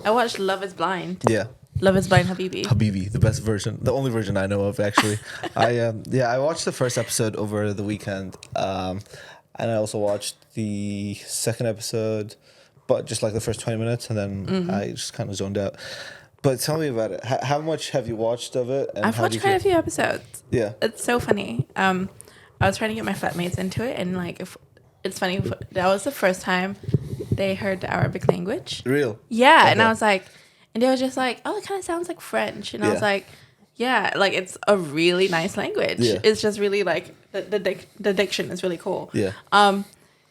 I watched Love Is Blind. Yeah. Love Is Blind Habibi. Habibi, the best version, the only version I know of, actually. I watched the first episode over the weekend, and I also watched the second episode, but just like the first 20 minutes, and then I just kind of zoned out. But tell me about it. How much have you watched of it? And I've watched quite a few episodes. Yeah. It's so funny. I was trying to get my flatmates into it, and like, it's funny. That was the first time they heard the Arabic language. Real? Yeah, Okay. and I was like, and they were just like, oh, it kind of sounds like French, and I was Yeah. like, yeah, like it's a really nice language. Yeah. It's just really like the diction is really cool. Yeah.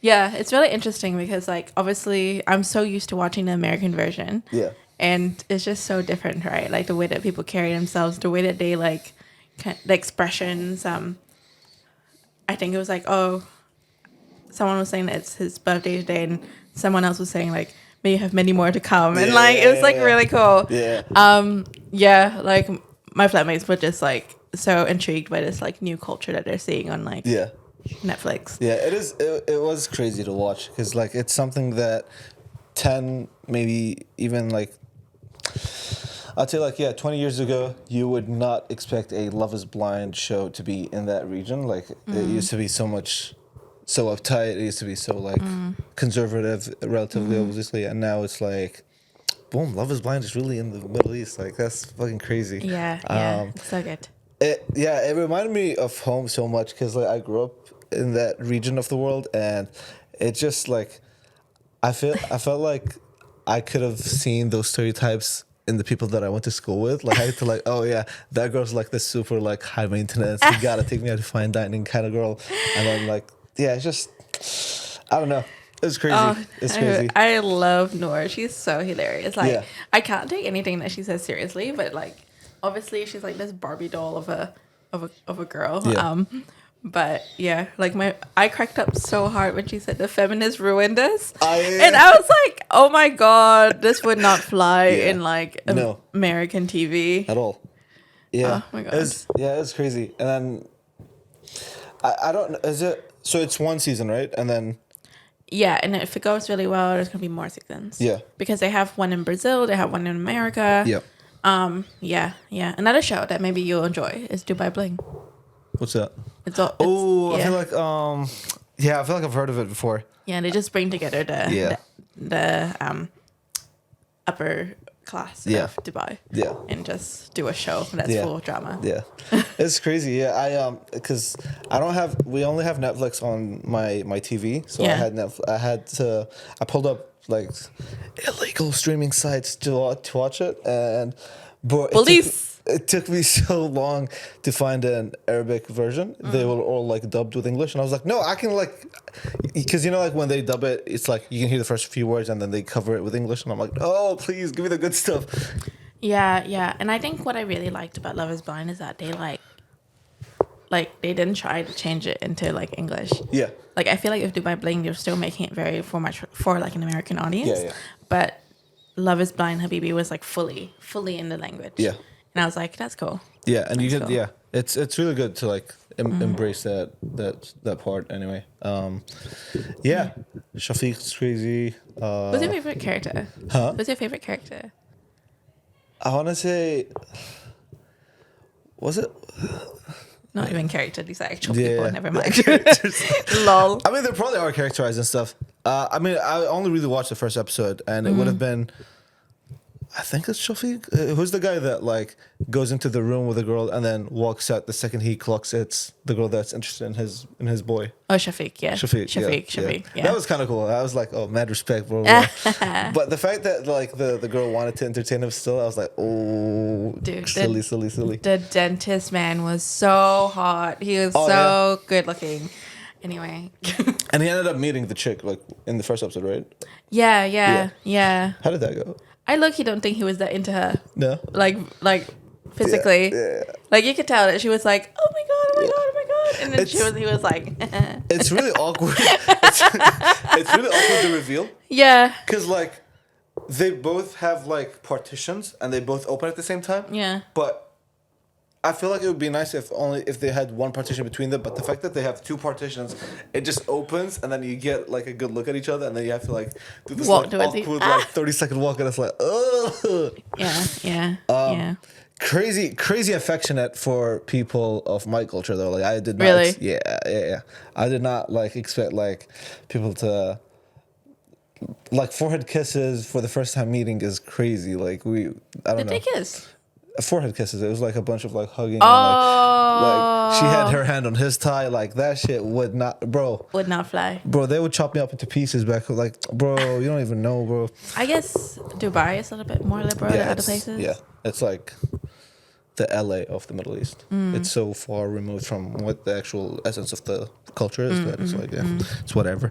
Yeah, it's really interesting because like obviously I'm so used to watching the American version. Yeah. And it's just so different, right? Like the way that people carry themselves, the way that they like the expressions. I think it was like, oh, someone was saying that it's his birthday today, and someone else was saying like, may you have many more to come, and like it was like really cool. Yeah. Yeah, like my flatmates were just like so intrigued by this like new culture that they're seeing on like Yeah. Netflix. Yeah, it is. It was crazy to watch because like it's something that 10, maybe even like, I'd say like 20 years ago, you would not expect a Love Is Blind show to be in that region. Like it used to be so uptight. It used to be so like conservative, relatively obviously, and now it's like, boom, Love Is Blind is really in the Middle East. Like that's fucking crazy. Yeah, it's so good. It reminded me of home so much because like I grew up in that region of the world, and it just like I felt like I could have seen those stereotypes in the people that I went to school with. Like I had to like, oh yeah, that girl's like this super like high maintenance, you gotta take me out to fine dining kind of girl, and then like it's just, I don't know. It's crazy. It's crazy. I love Noor. She's so hilarious. Like Yeah. I can't take anything that she says seriously, but like obviously she's like this Barbie doll of a girl. Yeah. But yeah, like I cracked up so hard when she said the feminists ruined us. I- And I was like, oh my God, this would not fly Yeah. in like No. American TV. At all. Yeah. Oh my God. It's crazy. And then I don't know, is it, so it's one season, right? And then Yeah, and if it goes really well, there's gonna be more seasons. Yeah. Because they have one in Brazil, they have one in America. yeah. Yeah. Another show that maybe you'll enjoy is Dubai Bling. What's that? It's all. Oh, yeah. I feel like I feel like I've heard of it before. Yeah, they just bring together Yeah. the upper class Yeah. of Dubai. Yeah. And just do a show that's Yeah. full of drama. Yeah, it's crazy. Yeah, because we only have Netflix on my TV, so Yeah. I pulled up like illegal streaming sites to watch it, and Police. It took me so long to find an Arabic version. They were all like dubbed with English, and I was like, no, I can like, because like when they dub it, it's like you can hear the first few words and then they cover it with English, and I'm like, oh, please give me the good stuff. Yeah. And I think what I really liked about Love Is Blind is that they like they didn't try to change it into like English. Yeah. Like I feel like if Dubai Bling, they're still making it very for like an American audience. Yeah. But Love Is Blind Habibi was like fully in the language. Yeah. And I was like, that's cool. Yeah, and you That's could, cool. it's really good to like embrace that part anyway. Shafiq's crazy. Who's your favorite character? Huh? Who's your favorite character? I want to say, was it? Not even character, these are actual Yeah, people, never mind. characters. Lol. I mean, they probably are characterized and stuff. I mean, I only really watched the first episode, and it would have been, I think it's Shafiq. Who's the guy that like goes into the room with a girl and then walks out the second he clocks it's the girl that's interested in his boy. Oh, Shafiq, yeah. Shafiq, yeah. That was kind of cool. I was like, oh, mad respect, bro. But the fact that like the girl wanted to entertain him still, I was like, oh, Dude, silly. The dentist man was so hot. He was so good looking. Anyway. And he ended up meeting the chick like in the first episode, right? Yeah. How did that go? I low-key don't think he was that into her. No. Like physically. Yeah. Like you could tell that she was like, oh my god. And then he was like It's really awkward. It's really awkward to reveal. Yeah. Because like they both have like partitions and they both open at the same time. Yeah. But I feel like it would be nice if they had one partition between them, but the fact that they have two partitions, it just opens and then you get like a good look at each other, and then you have to like do this Walk like towards awkward the- like 30-second walk, and it's like ugh. Yeah. Crazy affectionate for people of my culture though. Like I did not, Really? yeah. I did not like expect like people to like forehead kisses for the first time meeting is crazy. Like I don't Did know. they kiss? Forehead kisses. It was like a bunch of like hugging. Oh. And, like she had her hand on his thigh. Like that shit would not, bro. Would not fly. Bro, they would chop me up into pieces back. Like, bro, you don't even know, bro. I guess Dubai is a little bit more liberal than other places. Yeah, it's like the LA of the Middle East. It's so far removed from what the actual essence of the culture is that it's like, it's whatever.